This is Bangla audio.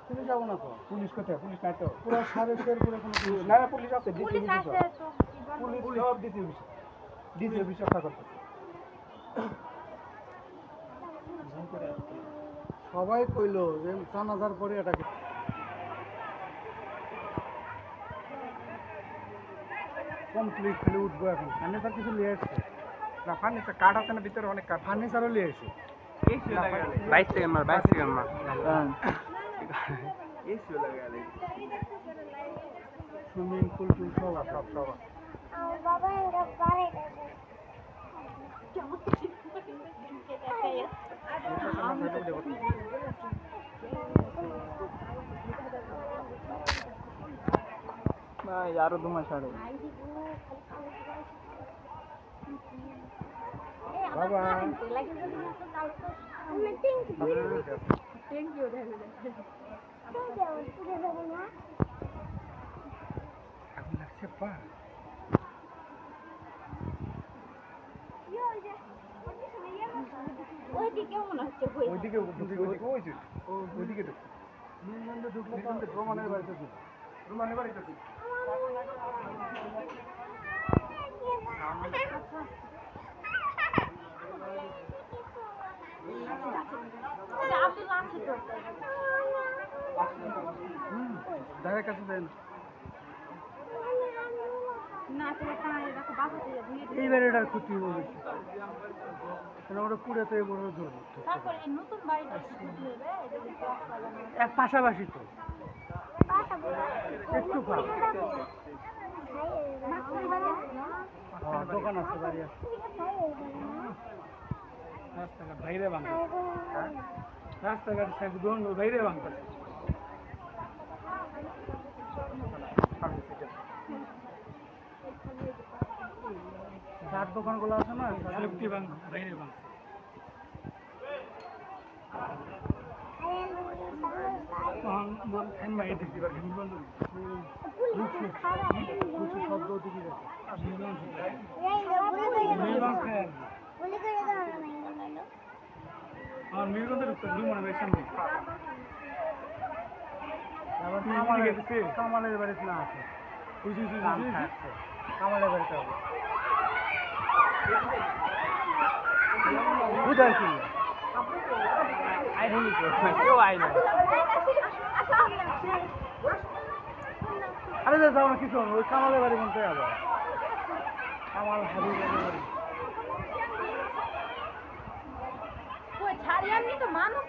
তুমি যাবো না তো? পুলিশ কোথায়? পুলিশ নাই তো? পুরো সাড়ে শেরপুরে কোনো পুলিশ না না, পুলিশ আছে, পুলিশ আছে তো পুলিশ সব দ্বিতীয় বিষয় রক্ষা করতে সবাই কইলো যে জানাজার পরে এটাকে কমপ্লিট খেলে উঠবো এখন। ফার্নিচার কিছু নিয়ে এসছে না, ফার্নিচার কাঠ আছে না ভিতরে, অনেক কাঠ। ফার্নিচারও নিয়ে এসে 22 সেকেন্ড মার, 22 সেকেন্ড মার। সুইমিং পুল টুল সব আছে, সব আছে। বাবা এরা পারে ভাই আরো 2 মাস আগে বাবা আগুন লাগছে পা ওইদিকে মনে হচ্ছে ওইদিকে ওইদিকে ঢুকলে রোমানের বাড়িতে ঢুকবে। রুমানের বাড়িতে কি? ধারে কাছে যায় না। এইবার এটার ক্ষতি হবে, ওটা পুড়ে তো বড় ধরবো এক পাশাপাশি তো একটু দোকান আছে, বাড়ি আছে। রাস্তাঘাট বাইরে ভাঙতে, রাস্তাঘাট বাইরে ভাঙতে চার দোকানগুলো আছে না, বাইরে ভাঙতে। শব্দ দিকে আমার মিরগঞ্জের মনে হয় সামনে কামালের বাড়িতে না আছে, কামালের বাড়িতে হবে বুঝাইছি কেউ আইন আরে যাও না কিছু ওই কামালের বাড়ি বলতে যাবো, কামাল হাবিবের বাড়ি ছাড়ি আমি তো মানুষ